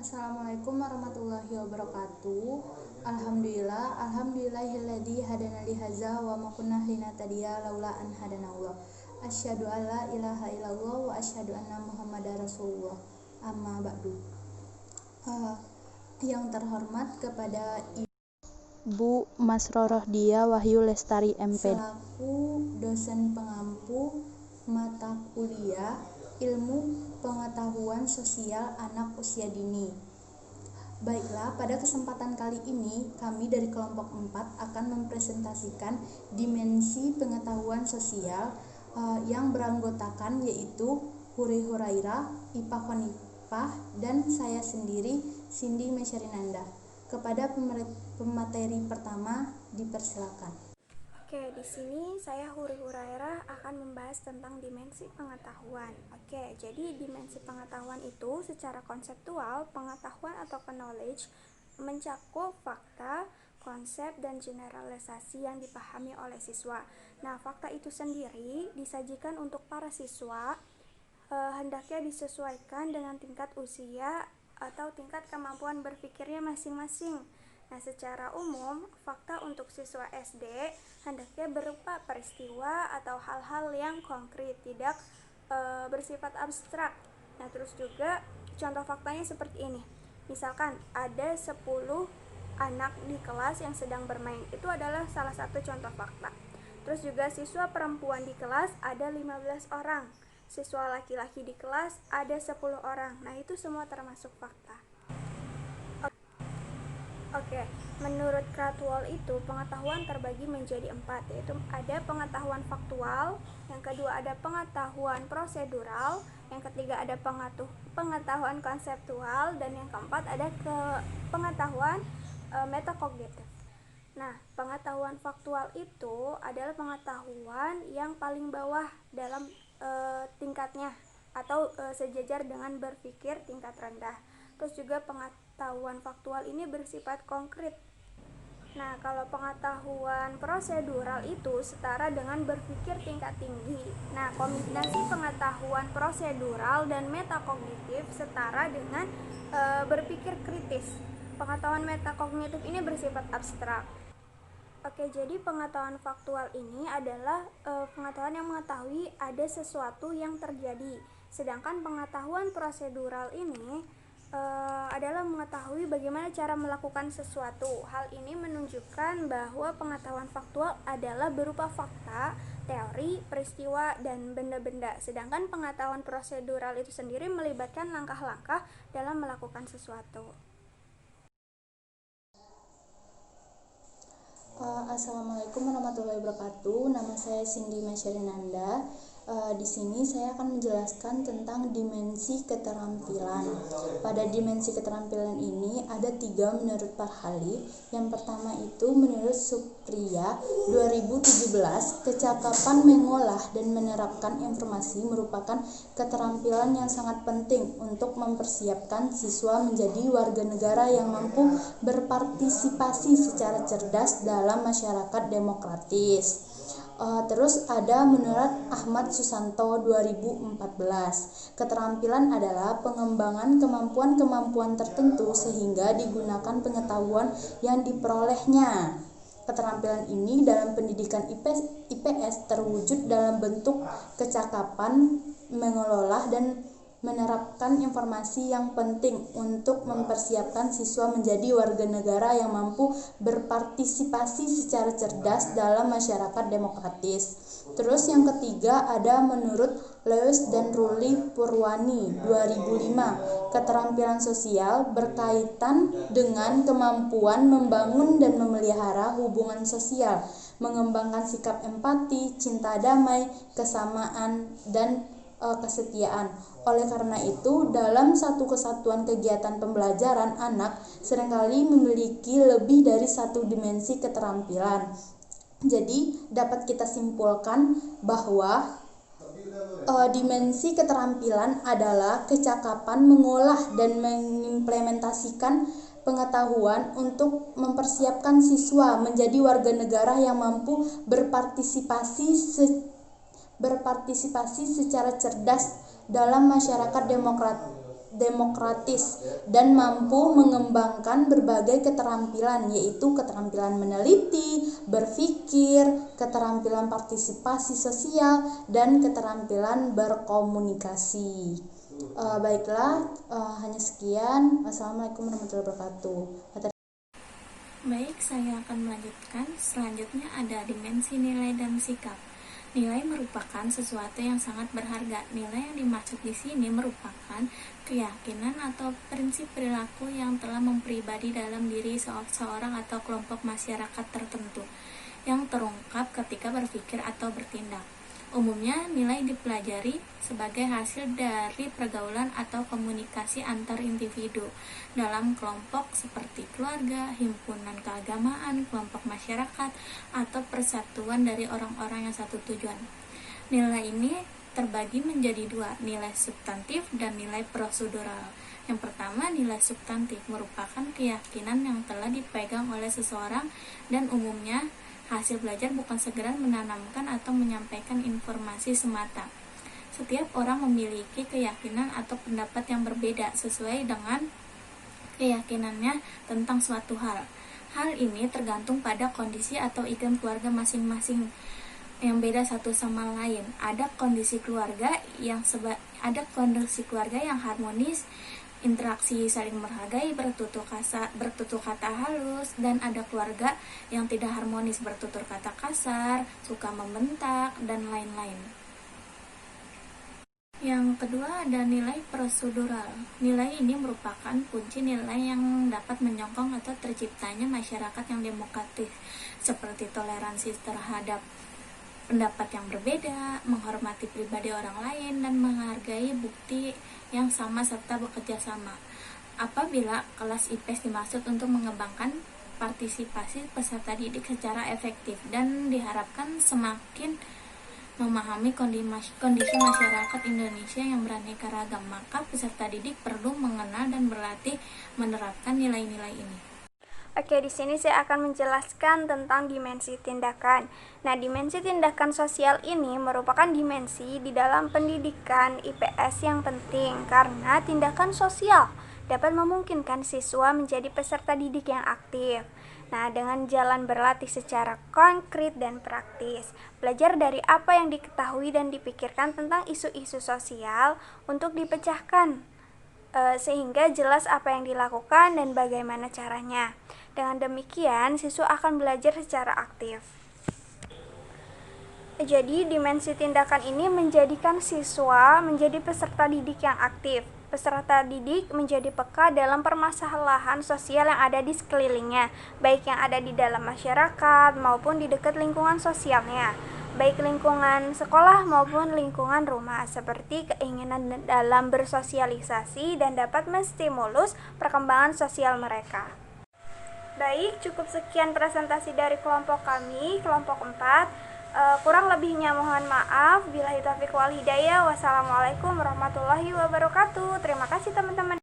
Assalamualaikum warahmatullahi wabarakatuh. Alhamdulillahilladzi hadana li hadza wa ma kunna linahtadiya laula an hadanallah. Asyhadu an la ilaha illallah wa asyhadu anna Muhammadar Rasulullah. Amma ba'du. Yang terhormat kepada Ibu Masroroh Dia Wahyu Lestari MP selaku dosen pengampu mata kuliah Ilmu Pengetahuan Sosial Anak Usia Dini. Baiklah, pada kesempatan kali ini kami dari kelompok 4 akan mempresentasikan dimensi pengetahuan sosial yang beranggotakan yaitu Huri Hurairah, Ipa Khonifah, dan saya sendiri, Cindy Mesyarinanda. Kepada pemateri pertama dipersilakan. Oke, di sini saya Huri Hurairah akan membahas tentang dimensi pengetahuan. Oke, jadi dimensi pengetahuan itu secara konseptual, pengetahuan atau knowledge mencakup fakta, konsep, dan generalisasi yang dipahami oleh siswa. Nah, fakta itu sendiri disajikan untuk para siswa, hendaknya disesuaikan dengan tingkat usia atau tingkat kemampuan berpikirnya masing-masing. Nah, secara umum, fakta untuk siswa SD hendaknya berupa peristiwa atau hal-hal yang konkret, tidak bersifat abstrak. Nah, terus juga contoh faktanya seperti ini. Misalkan ada 10 anak di kelas yang sedang bermain. Itu adalah salah satu contoh fakta. Terus juga siswa perempuan di kelas ada 15 orang. Siswa laki-laki di kelas ada 10 orang. Nah, itu semua termasuk fakta. Oke, menurut Krathwohl itu pengetahuan terbagi menjadi 4, yaitu ada pengetahuan faktual, yang kedua ada pengetahuan prosedural, yang ketiga ada pengetahuan konseptual, dan yang keempat ada pengetahuan metakognitif. Nah, pengetahuan faktual itu adalah pengetahuan yang paling bawah dalam tingkatnya atau sejajar dengan berpikir tingkat rendah. Terus juga pengetahuan faktual ini bersifat konkret. Nah, kalau pengetahuan prosedural itu setara dengan berpikir tingkat tinggi. Nah, kombinasi pengetahuan prosedural dan metakognitif setara dengan berpikir kritis. Pengetahuan metakognitif ini bersifat abstrak. Oke, jadi pengetahuan faktual ini adalah pengetahuan yang mengetahui ada sesuatu yang terjadi. Sedangkan pengetahuan prosedural ini adalah mengetahui bagaimana cara melakukan sesuatu. Hal ini menunjukkan bahwa pengetahuan faktual adalah berupa fakta, teori, peristiwa, dan benda-benda. Sedangkan pengetahuan prosedural itu sendiri melibatkan langkah-langkah dalam melakukan sesuatu. Assalamualaikum warahmatullahi wabarakatuh. Nama saya Cindy Mesyarinanda. Di sini saya akan menjelaskan tentang dimensi keterampilan. Pada dimensi keterampilan ini ada 3 menurut Parhali. Yang pertama itu menurut Supriya 2017, kecakapan mengolah dan menerapkan informasi merupakan keterampilan yang sangat penting untuk mempersiapkan siswa menjadi warga negara yang mampu berpartisipasi secara cerdas dalam masyarakat demokratis. Terus ada menurut Ahmad Susanto 2014, keterampilan adalah pengembangan kemampuan-kemampuan tertentu sehingga digunakan pengetahuan yang diperolehnya. Keterampilan ini dalam pendidikan IPS terwujud dalam bentuk kecakapan mengelola dan menerapkan informasi yang penting untuk mempersiapkan siswa menjadi warga negara yang mampu berpartisipasi secara cerdas dalam masyarakat demokratis. Terus yang ketiga ada menurut Lewis dan Ruli Purwani 2005, keterampilan sosial berkaitan dengan kemampuan membangun dan memelihara hubungan sosial, mengembangkan sikap empati, cinta damai, kesamaan, dan kesetiaan. Oleh karena itu, dalam satu kesatuan kegiatan pembelajaran, anak seringkali memiliki lebih dari satu dimensi keterampilan. Jadi, dapat kita simpulkan bahwa dimensi keterampilan adalah kecakapan mengolah dan mengimplementasikan pengetahuan untuk mempersiapkan siswa menjadi warga negara yang mampu berpartisipasi secara cerdas dalam masyarakat demokratis dan mampu mengembangkan berbagai keterampilan, yaitu keterampilan meneliti, berpikir, keterampilan partisipasi sosial, dan keterampilan berkomunikasi. Baiklah, hanya sekian. Wassalamualaikum warahmatullahi wabarakatuh. Baik, saya akan melanjutkan. Selanjutnya ada dimensi nilai dan sikap. Nilai merupakan sesuatu yang sangat berharga. Nilai yang dimaksud di sini merupakan keyakinan atau prinsip perilaku yang telah mempribadi dalam diri seorang atau kelompok masyarakat tertentu yang terungkap ketika berpikir atau bertindak. Umumnya, nilai dipelajari sebagai hasil dari pergaulan atau komunikasi antar individu dalam kelompok seperti keluarga, himpunan keagamaan, kelompok masyarakat, atau persatuan dari orang-orang yang satu tujuan. Nilai ini terbagi menjadi dua, nilai substantif dan nilai prosedural. Yang pertama, nilai substantif merupakan keyakinan yang telah dipegang oleh seseorang dan umumnya hasil belajar bukan segera menanamkan atau menyampaikan informasi semata. Setiap orang memiliki keyakinan atau pendapat yang berbeda sesuai dengan keyakinannya tentang suatu hal. Hal ini tergantung pada kondisi atau iklim keluarga masing-masing yang beda satu sama lain. Ada kondisi keluarga yang harmonis, interaksi saling menghargai, bertutur kata halus, dan ada keluarga yang tidak harmonis, bertutur kata kasar, suka membentak, dan lain-lain. Yang kedua ada nilai prosedural. Nilai ini merupakan kunci nilai yang dapat menyokong atau terciptanya masyarakat yang demokratis, seperti toleransi terhadap pendapat yang berbeda, menghormati pribadi orang lain, dan menghargai bukti yang sama serta bekerja sama. Apabila kelas IPS dimaksud untuk mengembangkan partisipasi peserta didik secara efektif dan diharapkan semakin memahami kondisi masyarakat Indonesia yang beraneka ragam, maka peserta didik perlu mengenal dan berlatih menerapkan nilai-nilai ini. Oke, di sini saya akan menjelaskan tentang dimensi tindakan. Nah, dimensi tindakan sosial ini merupakan dimensi di dalam pendidikan IPS yang penting karena tindakan sosial dapat memungkinkan siswa menjadi peserta didik yang aktif. Nah, dengan jalan berlatih secara konkret dan praktis, belajar dari apa yang diketahui dan dipikirkan tentang isu-isu sosial untuk dipecahkan sehingga jelas apa yang dilakukan dan bagaimana caranya. Dengan demikian, siswa akan belajar secara aktif. Jadi, dimensi tindakan ini menjadikan siswa menjadi peserta didik yang aktif. Peserta didik menjadi peka dalam permasalahan sosial yang ada di sekelilingnya, baik yang ada di dalam masyarakat maupun di dekat lingkungan sosialnya, baik lingkungan sekolah maupun lingkungan rumah, seperti keinginan dalam bersosialisasi dan dapat menstimulus perkembangan sosial mereka. Baik, cukup sekian presentasi dari kelompok kami, kelompok 4. Kurang lebihnya mohon maaf. Billahi taufiq wal hidayah. Wassalamualaikum warahmatullahi wabarakatuh. Terima kasih teman-teman.